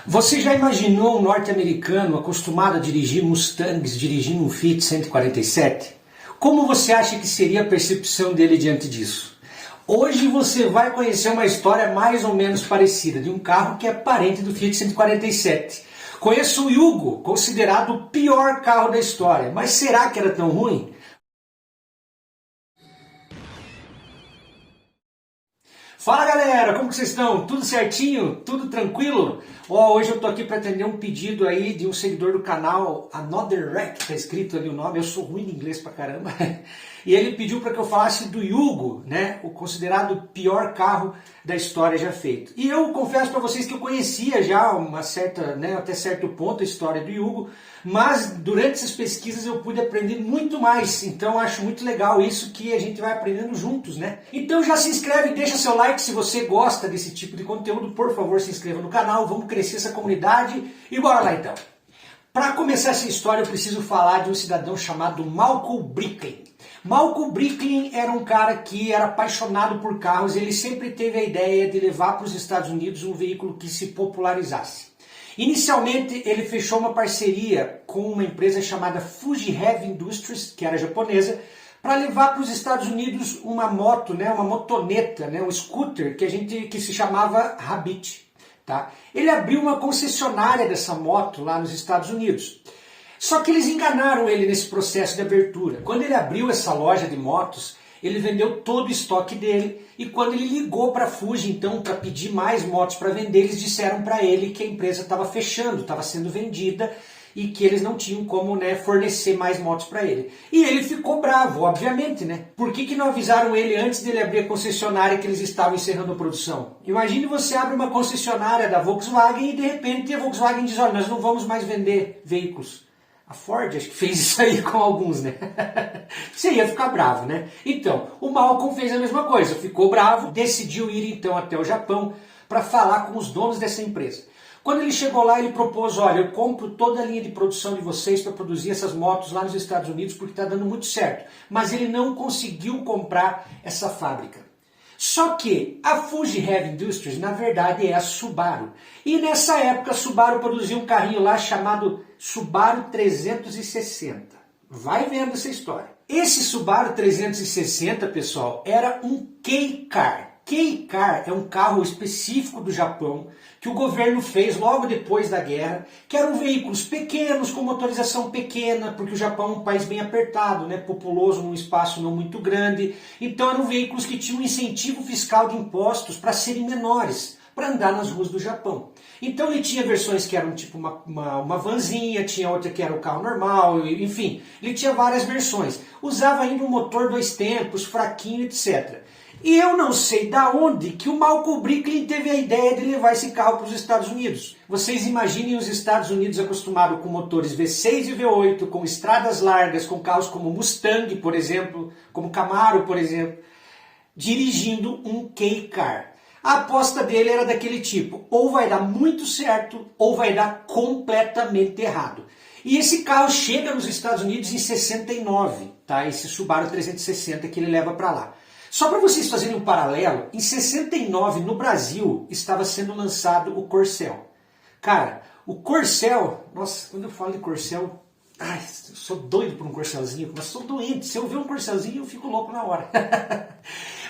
Você já imaginou um norte-americano acostumado a dirigir Mustangs dirigindo um Fiat 147? Como você acha que seria a percepção dele diante disso? Hoje você vai conhecer uma história mais ou menos parecida, de um carro que é parente do Fiat 147. Conheço o Yugo, considerado o pior carro da história, mas será que era tão ruim? Fala galera, como que vocês estão? Tudo certinho? Tudo tranquilo? Hoje eu tô aqui para atender um pedido aí de um seguidor do canal, Another Wreck, tá escrito ali o nome, eu sou ruim em inglês pra caramba. E ele pediu para que eu falasse do Yugo, né, o considerado pior carro da história já feito. E eu confesso para vocês que eu conhecia já uma certa, né, até certo ponto a história do Yugo, mas durante essas pesquisas eu pude aprender muito mais, então acho muito legal isso que a gente vai aprendendo juntos, né? Então já se inscreve, deixa seu like se você gosta desse tipo de conteúdo, por favor se inscreva no canal, vamos crescer essa comunidade e bora lá então. Para começar essa história eu preciso falar de um cidadão chamado Malcolm Bricklin. Malcolm Bricklin era um cara que era apaixonado por carros, ele sempre teve a ideia de levar para os Estados Unidos um veículo que se popularizasse. Inicialmente ele fechou uma parceria com uma empresa chamada Fuji Heavy Industries, que era japonesa, para levar para os Estados Unidos uma moto, né, uma motoneta, né, um scooter que se chamava Habit. Tá? Ele abriu uma concessionária dessa moto lá nos Estados Unidos. Só que eles enganaram ele nesse processo de abertura. Quando ele abriu essa loja de motos, ele vendeu todo o estoque dele e quando ele ligou para a Fuji, então, para pedir mais motos para vender, eles disseram para ele que a empresa estava fechando, estava sendo vendida e que eles não tinham como, né, fornecer mais motos para ele. E ele ficou bravo, obviamente, né? Por que não avisaram ele antes dele abrir a concessionária que eles estavam encerrando a produção? Imagine você abre uma concessionária da Volkswagen e de repente a Volkswagen diz, olha, nós não vamos mais vender veículos. A Ford acho que fez isso aí com alguns, né? Você ia ficar bravo, né? Então, o Malcolm fez a mesma coisa, ficou bravo, decidiu ir então até o Japão para falar com os donos dessa empresa. Quando ele chegou lá, ele propôs, olha, eu compro toda a linha de produção de vocês para produzir essas motos lá nos Estados Unidos porque está dando muito certo. Mas ele não conseguiu comprar essa fábrica. Só que a Fuji Heavy Industries, na verdade, é a Subaru. E nessa época a Subaru produzia um carrinho lá chamado Subaru 360. Vai vendo essa história. Esse Subaru 360, pessoal, era um Kei-Car. Kei-Car é um carro específico do Japão que o governo fez logo depois da guerra, que eram veículos pequenos, com motorização pequena, porque o Japão é um país bem apertado, né, populoso, num espaço não muito grande. Então eram veículos que tinham um incentivo fiscal de impostos para serem menores, para andar nas ruas do Japão. Então ele tinha versões que eram tipo uma vanzinha, tinha outra que era o carro normal, enfim, ele tinha várias versões. Usava ainda um motor 2 tempos, fraquinho, etc. E eu não sei da onde que o Malcolm Bricklin teve a ideia de levar esse carro para os Estados Unidos. Vocês imaginem os Estados Unidos acostumados com motores V6 e V8, com estradas largas, com carros como Mustang, por exemplo, como Camaro, por exemplo, dirigindo um Kei-Car. A aposta dele era daquele tipo, ou vai dar muito certo, ou vai dar completamente errado. E esse carro chega nos Estados Unidos em 69, tá? Esse Subaru 360 que ele leva para lá. Só para vocês fazerem um paralelo, em 69 no Brasil estava sendo lançado o Corcel. Cara, o Corcel, nossa, quando eu falo de Corcel, ai, eu sou doido por um Corcelzinho, mas sou doente, se eu ver um Corcelzinho eu fico louco na hora.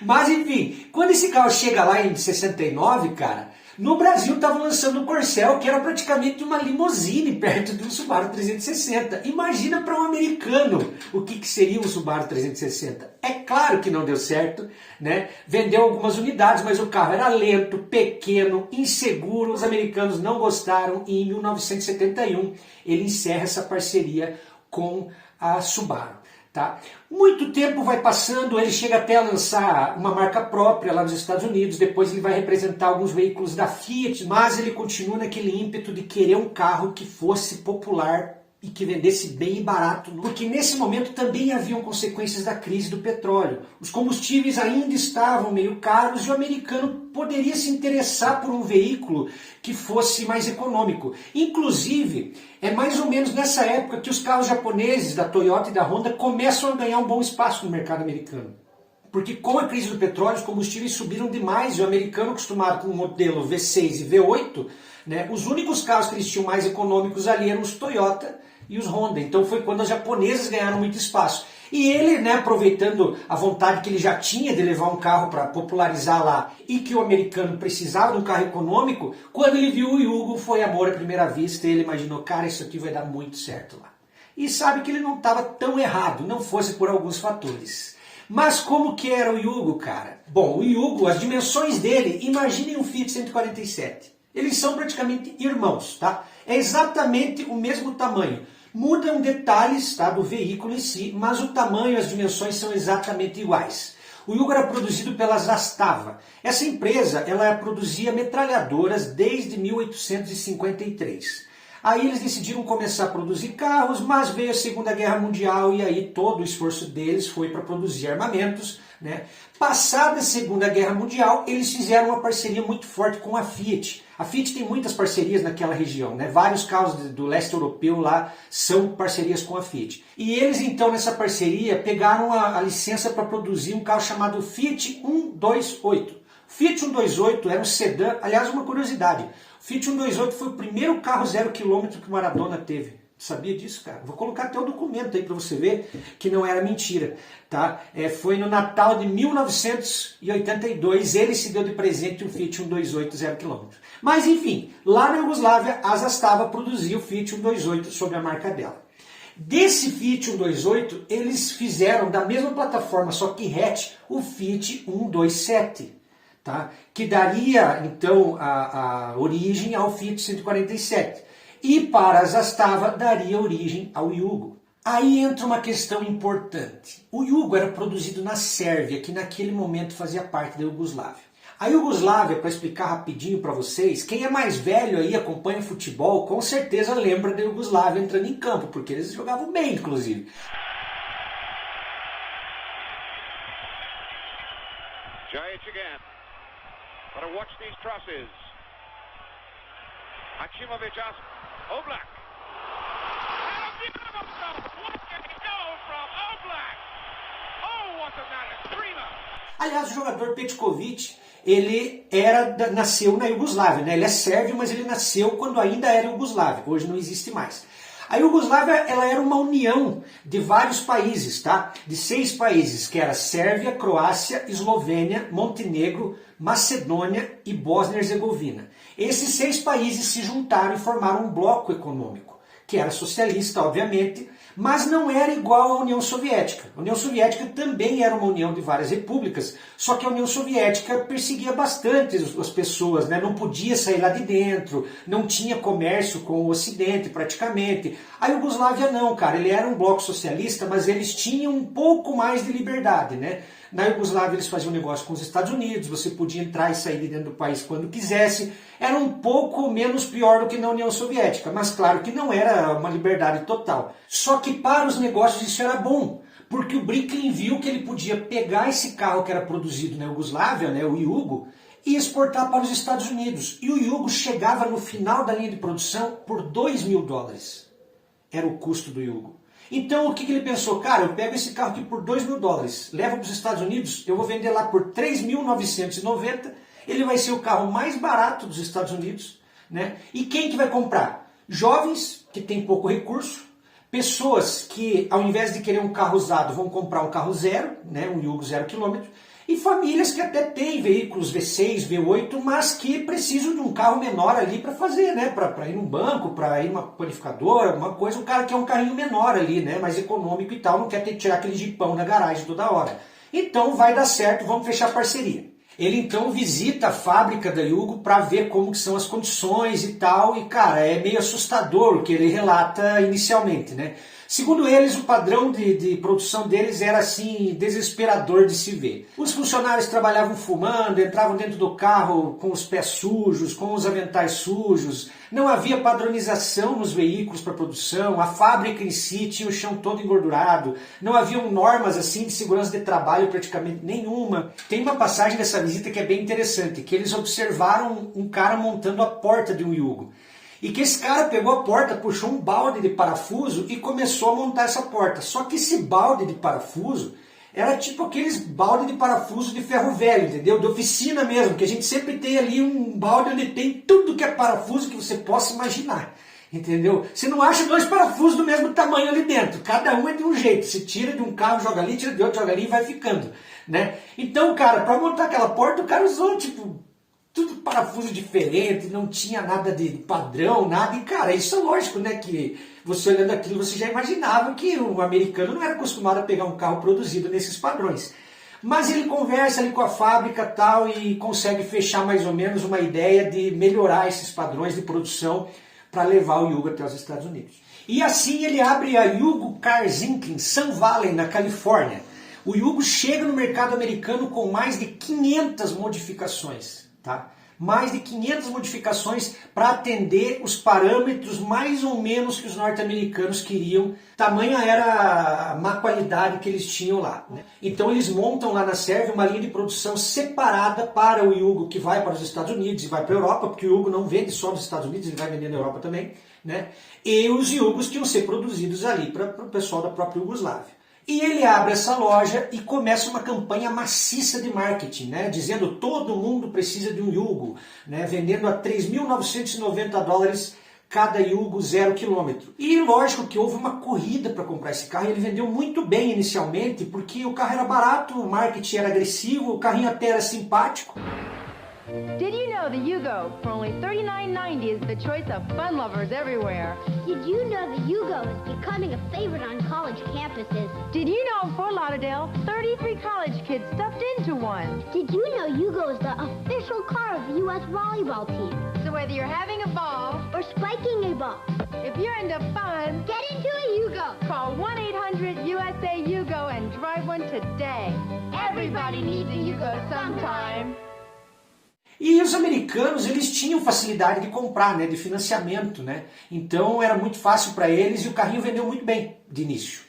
Mas enfim, quando esse carro chega lá em 69, cara, no Brasil estavam lançando o Corcel, que era praticamente uma limusine perto do Subaru 360. Imagina para um americano o que seria um Subaru 360. É claro que não deu certo, né? Vendeu algumas unidades, mas o carro era lento, pequeno, inseguro. Os americanos não gostaram e em 1971 ele encerra essa parceria com a Subaru. Tá? Muito tempo vai passando, ele chega até a lançar uma marca própria lá nos Estados Unidos, depois ele vai representar alguns veículos da Fiat, mas ele continua naquele ímpeto de querer um carro que fosse popular e que vendesse bem e barato, porque nesse momento também haviam consequências da crise do petróleo. Os combustíveis ainda estavam meio caros e o americano poderia se interessar por um veículo que fosse mais econômico. Inclusive, é mais ou menos nessa época que os carros japoneses da Toyota e da Honda começam a ganhar um bom espaço no mercado americano. porque com a crise do petróleo os combustíveis subiram demais e o americano acostumado com o modelo V6 e V8, né, os únicos carros que eles tinham mais econômicos ali eram os Toyota e os Honda. Então foi quando os japoneses ganharam muito espaço. E ele, né, aproveitando a vontade que ele já tinha de levar um carro para popularizar lá e que o americano precisava de um carro econômico, quando ele viu o Yugo foi amor à primeira vista e ele imaginou, cara, isso aqui vai dar muito certo lá. E sabe que ele não estava tão errado, não fosse por alguns fatores. Mas como que era o Yugo, cara? Bom, o Yugo, as dimensões dele, imaginem um Fiat 147. Eles são praticamente irmãos, tá? É exatamente o mesmo tamanho. Mudam detalhes, tá, do veículo em si, mas o tamanho e as dimensões são exatamente iguais. O Yugo era produzido pela Zastava. Essa empresa ela produzia metralhadoras desde 1853. Aí eles decidiram começar a produzir carros, mas veio a Segunda Guerra Mundial e aí todo o esforço deles foi para produzir armamentos, né? Passada a Segunda Guerra Mundial, eles fizeram uma parceria muito forte com a Fiat. A Fiat tem muitas parcerias naquela região, né? Vários carros do leste europeu lá são parcerias com a Fiat. E eles então nessa parceria pegaram a licença para produzir um carro chamado Fiat 128. O Fiat 128 era um sedã, aliás uma curiosidade, o Fiat 128 foi o primeiro carro 0 km que o Maradona teve. Sabia disso, cara? Vou colocar até o documento aí para você ver que não era mentira, tá? Foi no Natal de 1982, ele se deu de presente um Fiat 128 0 km. Mas enfim, lá na Iugoslávia, a Zastava produziu o Fiat 128 sob a marca dela. Desse Fiat 128, eles fizeram da mesma plataforma, só que hatch, o Fiat 127. Tá? Que daria então a origem ao Fiat 147. E para a Zastava daria origem ao Yugo. Aí entra uma questão importante. O Yugo era produzido na Sérvia, que naquele momento fazia parte da Iugoslávia. A Iugoslávia, para explicar rapidinho para vocês, quem é mais velho aí, acompanha futebol, com certeza lembra da Iugoslávia entrando em campo, porque eles jogavam bem, inclusive. Jajic again. Gotta watch these crosses. Hakimovic asks Oblak. And a beautiful goal! What a goal from Oblak! Oh, what a man, screamer! Aliás, o jogador Petkovic, ele nasceu na Iugoslávia, né? Ele é sérvio, mas ele nasceu quando ainda era Iugoslávia. Hoje não existe mais. A Iugoslávia ela era uma união de vários países, tá? De 6 países, que era Sérvia, Croácia, Eslovênia, Montenegro, Macedônia e Bósnia e Herzegovina. Esses 6 países se juntaram e formaram um bloco econômico, que era socialista, obviamente, mas não era igual à União Soviética. A União Soviética também era uma união de várias repúblicas, só que a União Soviética perseguia bastante as pessoas, né? Não podia sair lá de dentro, não tinha comércio com o Ocidente praticamente. A Iugoslávia não, cara, ele era um bloco socialista, mas eles tinham um pouco mais de liberdade, né? Na Iugoslávia eles faziam negócio com os Estados Unidos, você podia entrar e sair de dentro do país quando quisesse. Era um pouco menos pior do que na União Soviética, mas claro que não era uma liberdade total. Só que para os negócios isso era bom, porque o Bricklin viu que ele podia pegar esse carro que era produzido na Iugoslávia, né, o Yugo, e exportar para os Estados Unidos. E o Yugo chegava no final da linha de produção por $2.000. Era o custo do Yugo. Então o que ele pensou? Cara, eu pego esse carro aqui por $2.000, levo para os Estados Unidos, eu vou vender lá por $3.990, ele vai ser o carro mais barato dos Estados Unidos, né? E quem que vai comprar? Jovens que têm pouco recurso, pessoas que ao invés de querer um carro usado vão comprar um carro zero, né? Um Yugo 0 km, e famílias que até têm veículos V6, V8, mas que precisam de um carro menor ali para fazer, né? Para ir num banco, para ir numa panificadora, alguma coisa. O cara quer um carrinho menor ali, né? Mais econômico e tal, não quer ter que tirar aquele jipão na garagem toda hora. Então vai dar certo, vamos fechar parceria. Ele então visita a fábrica da Yugo para ver como que são as condições e tal, e cara, é meio assustador o que ele relata inicialmente, né? Segundo eles, o padrão de produção deles era assim, desesperador de se ver. Os funcionários trabalhavam fumando, entravam dentro do carro com os pés sujos, com os aventais sujos, não havia padronização nos veículos para produção, a fábrica em si tinha o chão todo engordurado, não haviam normas assim de segurança de trabalho praticamente nenhuma. Tem uma passagem dessa visita que é bem interessante, que eles observaram um cara montando a porta de um Yugo. E que esse cara pegou a porta, puxou um balde de parafuso e começou a montar essa porta. Só que esse balde de parafuso era tipo aqueles balde de parafuso de ferro velho, entendeu? De oficina mesmo, que a gente sempre tem ali um balde onde tem tudo que é parafuso que você possa imaginar. Entendeu? Você não acha dois parafusos do mesmo tamanho ali dentro. Cada um é de um jeito. Você tira de um carro, joga ali, tira de outro, joga ali e vai ficando. Né? Então, cara, para montar aquela porta, o cara usou, tipo, tudo parafuso diferente, não tinha nada de padrão, nada. E, cara, isso é lógico, né? Que você olhando aquilo, você já imaginava que o americano não era acostumado a pegar um carro produzido nesses padrões. Mas ele conversa ali com a fábrica tal e consegue fechar mais ou menos uma ideia de melhorar esses padrões de produção para levar o Yugo até os Estados Unidos. E assim ele abre a Yugo Cars Inc. em Sun Valley, na Califórnia. O Yugo chega no mercado americano com mais de 500 modificações, tá? Mais de 500 modificações para atender os parâmetros mais ou menos que os norte-americanos queriam. Tamanha era a má qualidade que eles tinham lá, né? Então eles montam lá na Sérvia uma linha de produção separada para o Yugo que vai para os Estados Unidos e vai para a Europa, porque o Yugo não vende só nos Estados Unidos, ele vai vender na Europa também, né? E os Yugos que iam ser produzidos ali para o pessoal da própria Iugoslávia. E ele abre essa loja e começa uma campanha maciça de marketing, né? Dizendo todo mundo precisa de um Yugo, né? Vendendo a $3.990 cada Yugo 0 km. E lógico que houve uma corrida para comprar esse carro e ele vendeu muito bem inicialmente, porque o carro era barato, o marketing era agressivo, o carrinho até era simpático. Did you know the Yugo for only $39.90 is the choice of fun lovers everywhere? Did you know the Yugo is becoming a favorite on college campuses? Did you know in Fort Lauderdale, 33 college kids stuffed into one? Did you know Yugo is the official car of the U.S. volleyball team? So whether you're having a ball Or spiking a ball? if you're into fun, Get into a Yugo! call 1-800-USA-YUGO and drive one today. Everybody needs a Yugo sometime. E os americanos, eles tinham facilidade de comprar, né, de financiamento, né? Então era muito fácil para eles e o carrinho vendeu muito bem de início.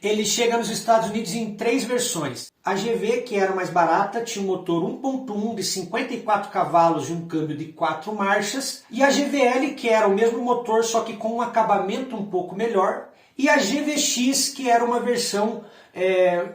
Ele chega nos Estados Unidos em 3 versões. A GV, que era mais barata, tinha um motor 1.1 de 54 cavalos e um câmbio de 4 marchas. E a GVL, que era o mesmo motor, só que com um acabamento um pouco melhor. E a GVX, que era uma versão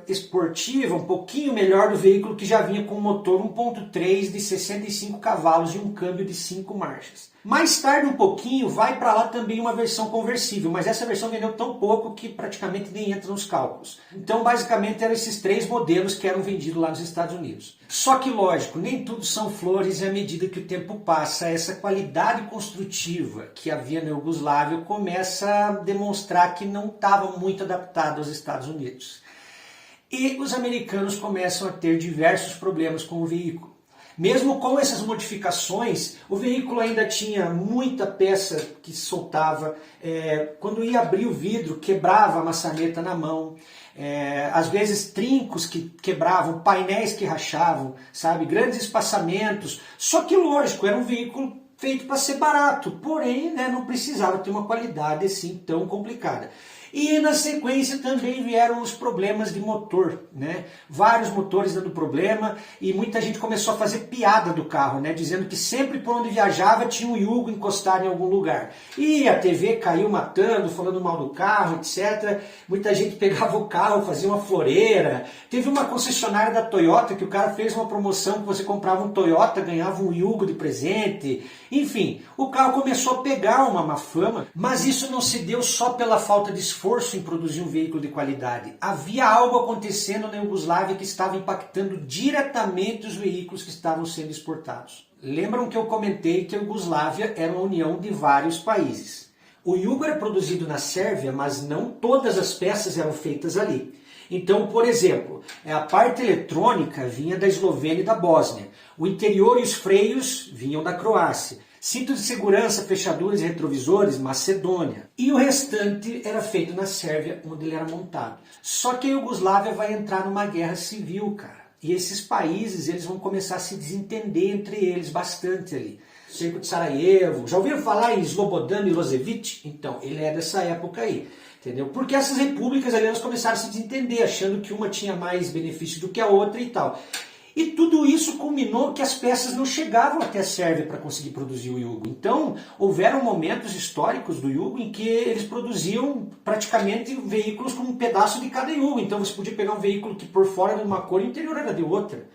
esportiva, um pouquinho melhor do veículo, que já vinha com um motor 1.3 de 65 cavalos e um câmbio de 5 marchas. Mais tarde um pouquinho vai para lá também uma versão conversível, mas essa versão vendeu tão pouco que praticamente nem entra nos cálculos. Então basicamente eram esses 3 modelos que eram vendidos lá nos Estados Unidos. Só que lógico, nem tudo são flores e à medida que o tempo passa, essa qualidade construtiva que havia na Iugoslávia começa a demonstrar que não estava muito adaptado aos Estados Unidos. E os americanos começam a ter diversos problemas com o veículo. Mesmo com essas modificações, o veículo ainda tinha muita peça que soltava, quando ia abrir o vidro, quebrava a maçaneta na mão, às vezes trincos que quebravam, painéis que rachavam, sabe, grandes espaçamentos. Só que lógico, era um veículo feito para ser barato, porém, né, não precisava ter uma qualidade assim tão complicada. E na sequência também vieram os problemas de motor, né? Vários motores dando problema e muita gente começou a fazer piada do carro, né? Dizendo que sempre por onde viajava tinha um Yugo encostado em algum lugar. E a TV caiu matando, falando mal do carro, etc. Muita gente pegava o carro, fazia uma floreira. Teve uma concessionária da Toyota que o cara fez uma promoção que você comprava um Toyota, ganhava um Yugo de presente. Enfim, o carro começou a pegar uma má fama, mas isso não se deu só pela falta de esforço em produzir um veículo de qualidade. Havia algo acontecendo na Iugoslávia que estava impactando diretamente os veículos que estavam sendo exportados. Lembram que eu comentei que a Iugoslávia era uma união de vários países. O Yugo era produzido na Sérvia, mas não todas as peças eram feitas ali. Então, por exemplo, a parte eletrônica vinha da Eslovênia e da Bósnia. O interior e os freios vinham da Croácia. Cinto de segurança, fechaduras e retrovisores, Macedônia. E o restante era feito na Sérvia, onde ele era montado. Só que a Iugoslávia vai entrar numa guerra civil, cara. E esses países eles vão começar a se desentender entre eles bastante ali. Cerco de Sarajevo. Já ouviram falar em Slobodan Milosevic? Então, ele é dessa época aí. Entendeu? Porque essas repúblicas ali elas começaram a se desentender, achando que uma tinha mais benefício do que a outra e tal. E tudo isso culminou que as peças não chegavam até a Sérvia para conseguir produzir o Yugo. Então, houveram momentos históricos do Yugo em que eles produziam praticamente veículos com um pedaço de cada Yugo. Então você podia pegar um veículo que por fora era de uma cor e o interior era de outra.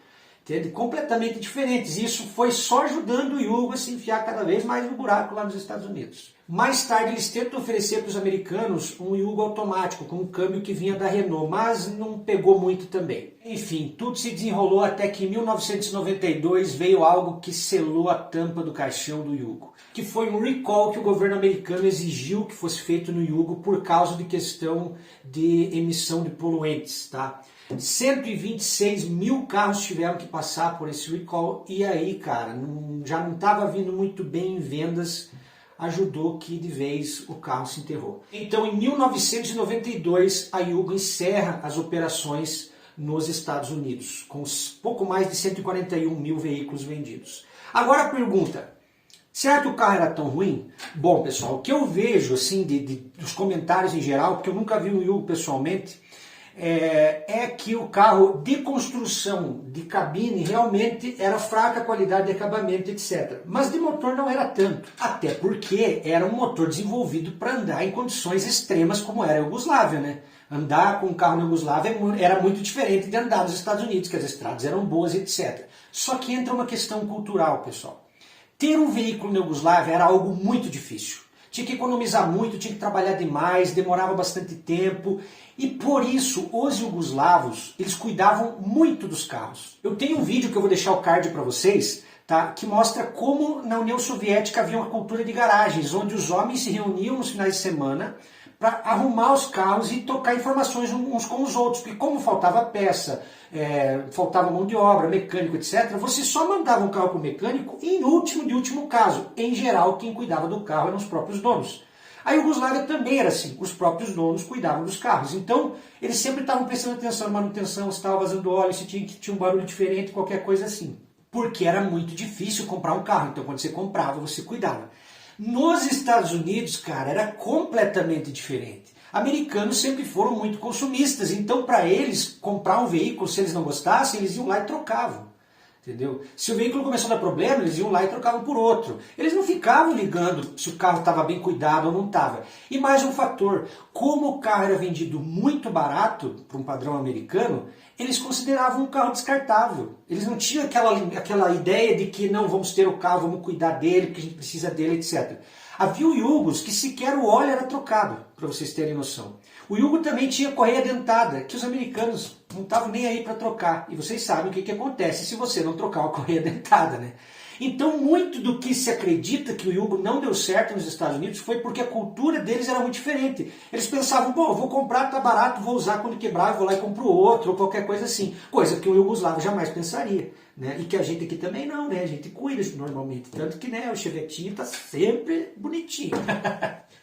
Entende? Completamente diferentes. E isso foi só ajudando o Yugo a se enfiar cada vez mais no buraco lá nos Estados Unidos. Mais tarde eles tentam oferecer para os americanos um Yugo automático, com um câmbio que vinha da Renault, mas não pegou muito também. Enfim, tudo se desenrolou até que em 1992 veio algo que selou a tampa do caixão do Yugo, que foi um recall que o governo americano exigiu que fosse feito no Yugo por causa de questão de emissão de poluentes, tá? 126 mil carros tiveram que passar por esse recall e aí, cara, já não estava vindo muito bem em vendas, ajudou que de vez o carro se enterrou. Então, em 1992, a Yugo encerra as operações nos Estados Unidos, com pouco mais de 141 mil veículos vendidos. Agora a pergunta, será que o carro era tão ruim? Bom, pessoal, o que eu vejo assim dos comentários em geral, porque eu nunca vi um Yugo pessoalmente, é que o carro de construção de cabine realmente era fraca qualidade de acabamento, etc. Mas de motor não era tanto, até porque era um motor desenvolvido para andar em condições extremas como era a Iugoslávia, né? Andar com um carro na Iugoslávia era muito diferente de andar nos Estados Unidos, que as estradas eram boas, etc. Só que entra uma questão cultural, pessoal. Ter um veículo na Iugoslávia era algo muito difícil. Tinha que economizar muito, tinha que trabalhar demais, demorava bastante tempo. E por isso, os iugoslavos, eles cuidavam muito dos carros. Eu tenho um vídeo que eu vou deixar o card para vocês, tá, que mostra como na União Soviética havia uma cultura de garagens, onde os homens se reuniam nos finais de semana para arrumar os carros e trocar informações uns com os outros. Porque como faltava peça, faltava mão de obra, mecânico, etc., você só mandava um carro para o mecânico em último caso. Em geral, quem cuidava do carro eram os próprios donos. A Iugoslávia também era assim, os próprios donos cuidavam dos carros. Então, eles sempre estavam prestando atenção na manutenção, se estava vazando óleo, se tinha um barulho diferente, qualquer coisa assim. Porque era muito difícil comprar um carro, então quando você comprava, você cuidava. Nos Estados Unidos, cara, era completamente diferente. Americanos sempre foram muito consumistas, então para eles, comprar um veículo, se eles não gostassem, eles iam lá e trocavam. Entendeu? Se o veículo começou a dar problema, eles iam lá e trocavam por outro. Eles não ficavam ligando se o carro estava bem cuidado ou não estava. E mais um fator, como o carro era vendido muito barato, para um padrão americano, eles consideravam um carro descartável. Eles não tinham aquela ideia de que não, vamos ter o carro, vamos cuidar dele, porque a gente precisa dele, etc. Havia Yugos que sequer o óleo era trocado, para vocês terem noção. O Yugo também tinha correia dentada, que os americanos não estavam nem aí para trocar. E vocês sabem o que acontece se você não trocar uma correia dentada, né? Então, muito do que se acredita que o Yugo não deu certo nos Estados Unidos foi porque a cultura deles era muito diferente. Eles pensavam, bom, eu vou comprar, tá barato, vou usar quando quebrar, eu vou lá e compro outro, ou qualquer coisa assim. Coisa que o iugoslavo jamais pensaria, né? E que a gente aqui também não, né? A gente cuida normalmente. Tanto que, né, o chevetinho tá sempre bonitinho.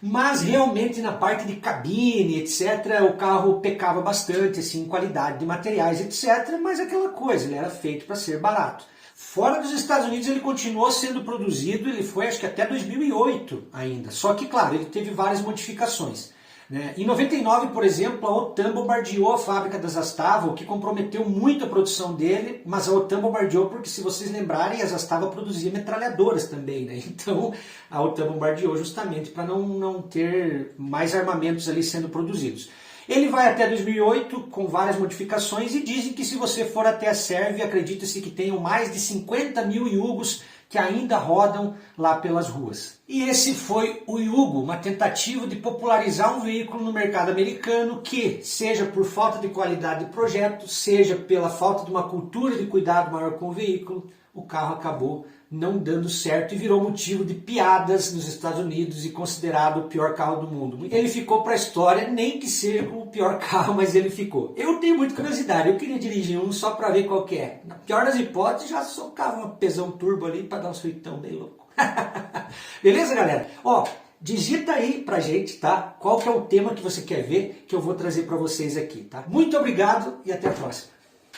Mas realmente na parte de cabine, etc., o carro pecava bastante, assim, em qualidade de materiais, etc., mas aquela coisa, ele era feito para ser barato. Fora dos Estados Unidos ele continuou sendo produzido, ele foi acho que até 2008 ainda, só que claro, ele teve várias modificações. Né? Em 99, por exemplo, a OTAN bombardeou a fábrica da Zastava, o que comprometeu muito a produção dele, mas a OTAN bombardeou porque, se vocês lembrarem, a Zastava produzia metralhadoras também, né? Então a OTAN bombardeou justamente para não ter mais armamentos ali sendo produzidos. Ele vai até 2008 com várias modificações e dizem que se você for até a Sérvia, acredita-se que tenham mais de 50 mil Yugos que ainda rodam lá pelas ruas. E esse foi o Yugo, uma tentativa de popularizar um veículo no mercado americano que, seja por falta de qualidade de projeto, seja pela falta de uma cultura de cuidado maior com o veículo, o carro acabou não dando certo e virou motivo de piadas nos Estados Unidos e considerado o pior carro do mundo. Ele ficou para a história, nem que seja o pior carro, mas ele ficou. Eu tenho muita curiosidade, eu queria dirigir um só para ver qual que é. Na pior das hipóteses, já socava um pesão turbo ali para dar um suitão bem louco. Beleza, galera? Ó, digita aí pra gente, tá? Qual que é o tema que você quer ver que eu vou trazer para vocês aqui, tá? Muito obrigado e até a próxima.